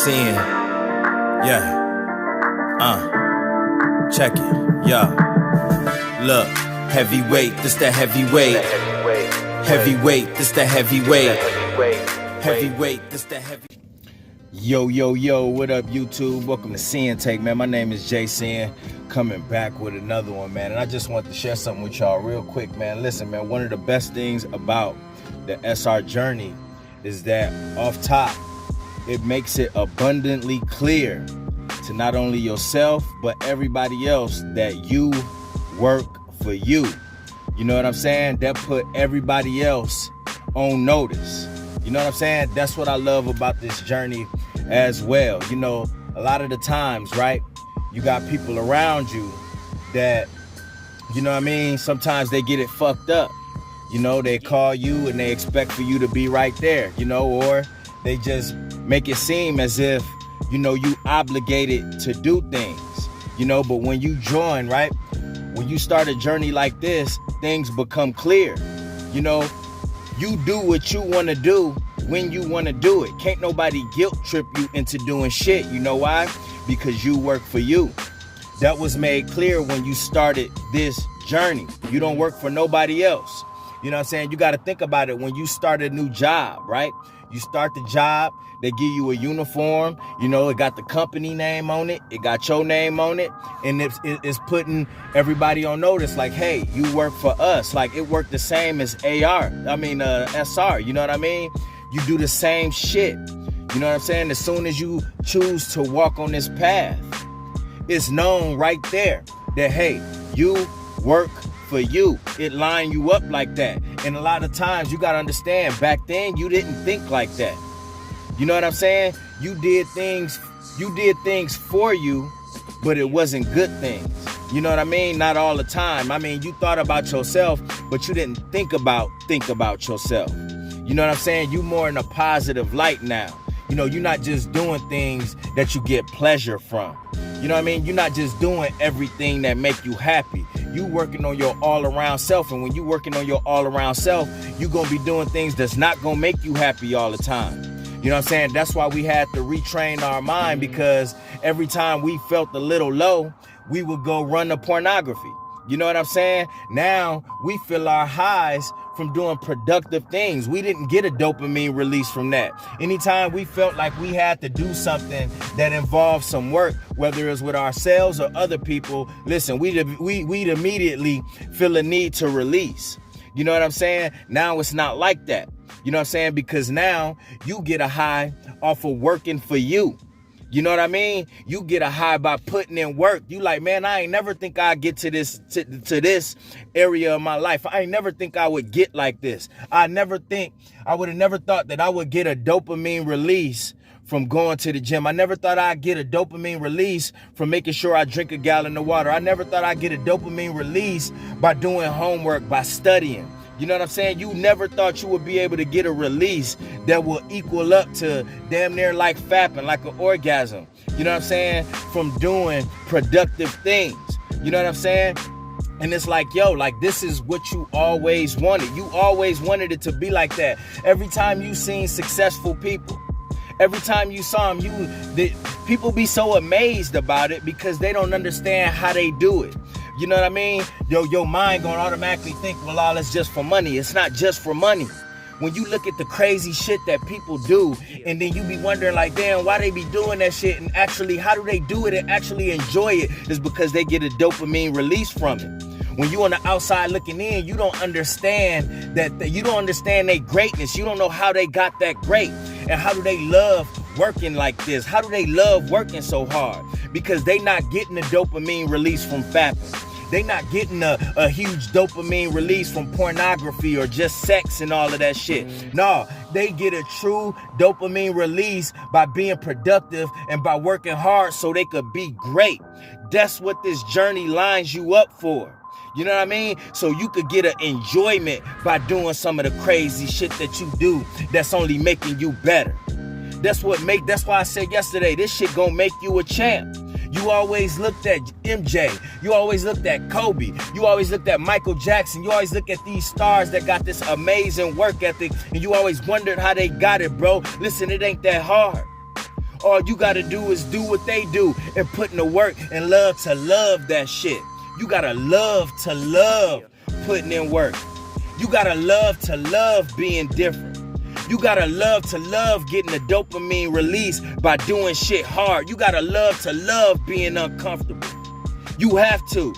Sin. Yeah. Check it. Yeah. Look. Heavyweight, this the heavyweight. Heavyweight, this the heavyweight. Heavyweight, this the heavy. Yo, what up, YouTube? Welcome to Sinn-Take, man. My name is Jason, coming back with another one, man. And I just want to share something with y'all real quick, man. Listen, man, one of the best things about the SR journey is that off top, it makes it abundantly clear to not only yourself, but everybody else that you work for you. You know what I'm saying? That put everybody else on notice. You know what I'm saying? That's what I love about this journey as well. You know, a lot of the times, right, you got people around you that, you know what I mean, sometimes they get it fucked up. You know, they call you and they expect for you to be right there, you know, or they just make it seem as if, you know, you obligated to do things, you know. But when you join, right, when you start a journey like this, things become clear. You know, you do what you want to do when you want to do it. Can't nobody guilt trip you into doing shit. You know why? Because you work for you. That was made clear when you started this journey. You don't work for nobody else. You know what I'm saying? You got to think about it when you start a new job, right? You start the job, they give you a uniform, you know, it got the company name on it, it got your name on it, and it's putting everybody on notice like, hey, you work for us. Like, it worked the same as SR, you know what I mean? You do the same shit, you know what I'm saying? As soon as you choose to walk on this path, it's known right there that, hey, you work for you. It line you up like that. And a lot of times you got to understand, back then you didn't think like that. You know what I'm saying? You did things for you, but it wasn't good things. You know what I mean? Not all the time. I mean, you thought about yourself, but you didn't think about yourself. You know what I'm saying? You more in a positive light now. You know, you're not just doing things that you get pleasure from. You know what I mean? You're not just doing everything that make you happy. You working on your all-around self, and when you working on your all-around self, you gonna be doing things that's not gonna make you happy all the time. You know what I'm saying? That's why we had to retrain our mind, because every time we felt a little low, we would go run to pornography. You know what I'm saying? Now we feel our highs from doing productive things. We didn't get a dopamine release from that. Anytime we felt like we had to do something that involved some work, whether it's with ourselves or other people, listen, we'd immediately feel a need to release. You know what I'm saying? Now it's not like that. You know what I'm saying? Because now you get a high off of working for you. You know what I mean? You get a high by putting in work. You like, man, I ain't never think I'd get to this area of my life. I ain't never think I would get like this. I would have never thought that I would get a dopamine release from going to the gym. I never thought I'd get a dopamine release from making sure I drink a gallon of water. I never thought I'd get a dopamine release by doing homework, by studying. You know what I'm saying? You never thought you would be able to get a release that will equal up to damn near like fapping, like an orgasm. You know what I'm saying? From doing productive things. You know what I'm saying? And it's like, yo, like, this is what you always wanted. You always wanted it to be like that. Every time you seen successful people, every time you saw them, people be so amazed about it because they don't understand how they do it. You know what I mean? Your mind gonna automatically think, well, all that's just for money. It's not just for money. When you look at the crazy shit that people do, and then you be wondering like, damn, why they be doing that shit, and actually, how do they do it and actually enjoy it? Is because they get a dopamine release from it. When you on the outside looking in, you don't understand that you don't understand their greatness. You don't know how they got that great, and how do they love working like this? How do they love working so hard? Because they not getting a dopamine release from fapping. They not getting a huge dopamine release from pornography or just sex and all of that shit. No, they get a true dopamine release by being productive and by working hard so they could be great. That's what this journey lines you up for. You know what I mean? So you could get an enjoyment by doing some of the crazy shit that you do that's only making you better. That's why I said yesterday, this shit gonna make you a champ. You always looked at MJ. You always looked at Kobe. You always looked at Michael Jackson. You always look at these stars that got this amazing work ethic, and you always wondered how they got it, bro. Listen, it ain't that hard. All you gotta do is do what they do and put in the work and love to love that shit. You gotta love to love putting in work. You gotta love to love being different. You gotta love to love getting the dopamine release by doing shit hard. You gotta love to love being uncomfortable. You have to,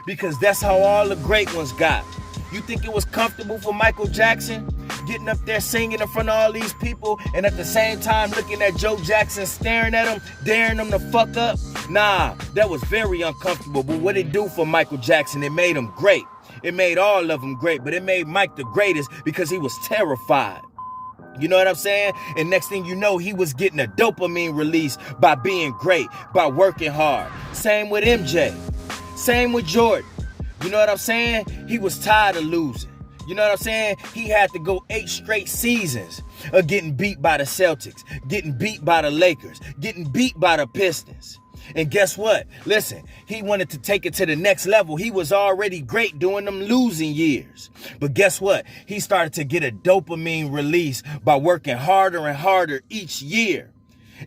because that's how all the great ones got. You think it was comfortable for Michael Jackson getting up there singing in front of all these people and at the same time looking at Joe Jackson staring at him, daring him to fuck up? Nah, that was very uncomfortable. But what it do for Michael Jackson, it made him great. It made all of them great, but it made Mike the greatest because he was terrified. You know what I'm saying? And next thing you know, he was getting a dopamine release by being great, by working hard. Same with MJ. Same with Jordan. You know what I'm saying? He was tired of losing. You know what I'm saying? He had to go 8 straight seasons of getting beat by the Celtics, getting beat by the Lakers, getting beat by the Pistons. And guess what? Listen, he wanted to take it to the next level. He was already great during them losing years. But guess what? He started to get a dopamine release by working harder and harder each year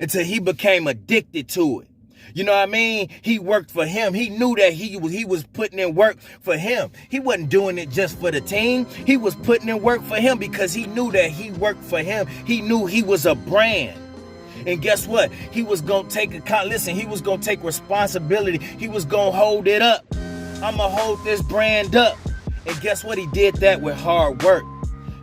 until he became addicted to it. You know what I mean? He worked for him. He knew that he was putting in work for him. He wasn't doing it just for the team. He was putting in work for him because he knew that he worked for him. He knew he was a brand. And guess what? He was going to he was going to take responsibility. He was going to hold it up. I'm going to hold this brand up. And guess what? He did that with hard work.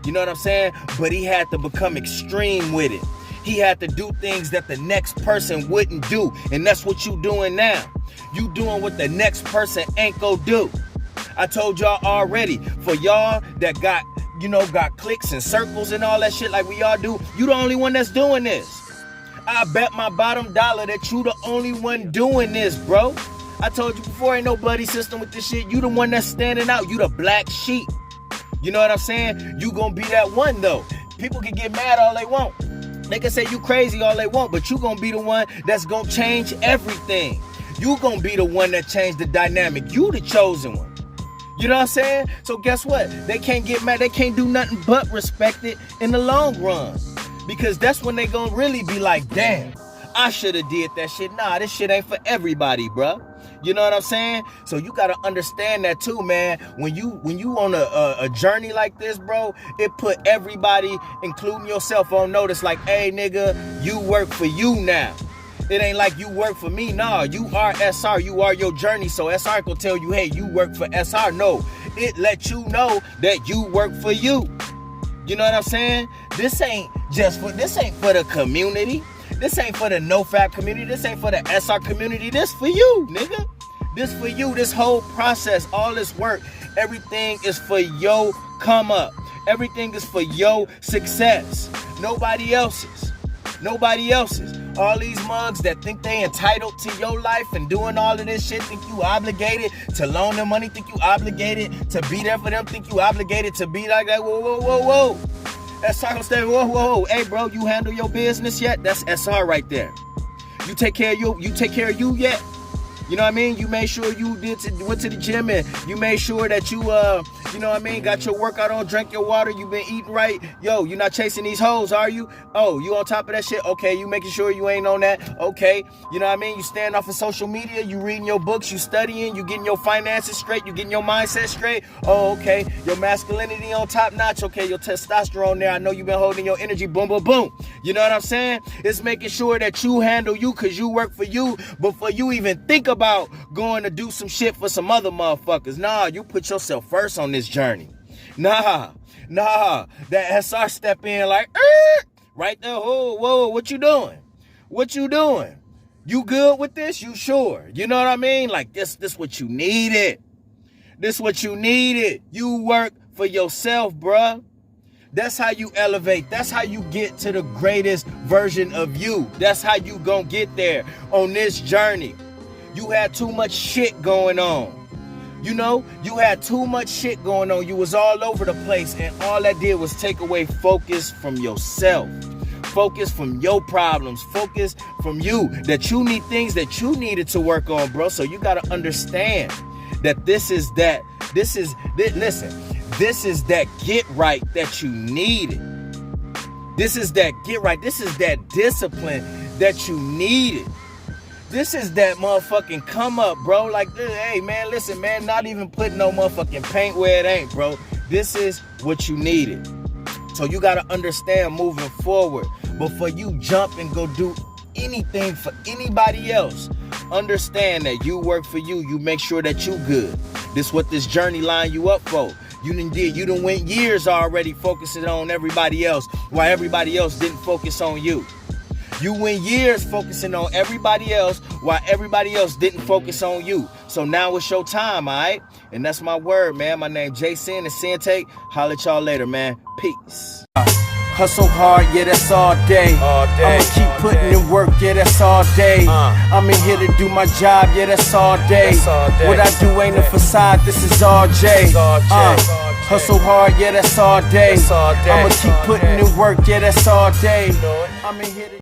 You know what I'm saying? But he had to become extreme with it. He had to do things that the next person wouldn't do. And that's what you doing now. You doing what the next person ain't gonna do. I told y'all already, for y'all that got clicks and circles and all that shit like we all do, you the only one that's doing this. I bet my bottom dollar that you the only one doing this, bro. I told you before, ain't no buddy system with this shit. You the one that's standing out. You the black sheep. You know what I'm saying? You gonna be that one though. People can get mad all they want. They can say you crazy all they want, but you gonna be the one that's gonna change everything. You gonna be the one that changed the dynamic. You the chosen one. You know what I'm saying? So guess what? They can't get mad. They can't do nothing but respect it in the long run. Because that's when they gonna really be like, damn, I should have did that shit. Nah, this shit ain't for everybody, bruh. You know what I'm saying? So you gotta understand that too, man. When you on a journey like this, bro, it put everybody, including yourself, on notice. Like, hey, nigga, you work for you now. It ain't like you work for me. Nah, you are SR. You are your journey. So SR will tell you, hey, you work for SR. No, it lets you know that you work for you. You know what I'm saying? This ain't for the community. This ain't for the NoFap community. This ain't for the SR community. This for you, nigga. This for you. This whole process, all this work, everything is for your come up. Everything is for your success. Nobody else's. Nobody else's. All these mugs that think they entitled to your life and doing all of this shit, think you obligated to loan them money, think you obligated to be there for them, think you obligated to be like that. Whoa, whoa, whoa, whoa. SR gonna say, whoa, whoa, whoa. Hey, bro, you handle your business yet? That's SR right there. You take care of you yet? You know what I mean? You made sure you went to the gym and you made sure that you, you know what I mean, got your workout on, drank your water, you been eating right. Yo, you not chasing these hoes, are you? Oh, you on top of that shit? Okay, you making sure you ain't on that? Okay, you know what I mean? You staying off of social media, you reading your books, you studying, you getting your finances straight, you getting your mindset straight. Oh, okay, your masculinity on top notch. Okay, your testosterone there. I know you been holding your energy, boom, boom, boom. You know what I'm saying? It's making sure that you handle you because you work for you before you even think about going to do some shit for some other motherfuckers. Nah, you put yourself first on this journey. Nah, that SR step in like, right there. Whoa, what you doing? What you doing? You good with this? You sure? You know what I mean? Like this what you needed. This what you needed. You work for yourself, bruh. That's how you elevate. That's how you get to the greatest version of you. That's how you gonna get there on this journey. You had too much shit going on. You know, you had too much shit going on. You was all over the place, and all that did was take away focus from yourself. Focus from your problems. Focus from you. That you need things that you needed to work on, bro. So you gotta understand that this is that get right that you needed. This is that get right. This is that discipline that you needed. This is that motherfucking come up, bro. Like, hey, man, listen, man, not even putting no motherfucking paint where it ain't, bro. This is what you needed. So you got to understand moving forward. Before you jump and go do anything for anybody else, understand that you work for you. You make sure that you good. This what this journey line you up for. You done went years already focusing on everybody else while everybody else didn't focus on you. You went years focusing on everybody else while everybody else didn't focus on you. So now it's your time, all right? And that's my word, man. My name Jason and Sinn-Take. Holla at y'all later, man. Peace. Hustle hard, yeah, that's all day. I'ma keep putting in work, yeah, that's all day. I'm in here to do my job, yeah, that's all day. What I do ain't a facade, this is all J. Hustle hard, yeah, that's all day. I'ma keep putting in work, yeah, that's all day. I'm in here to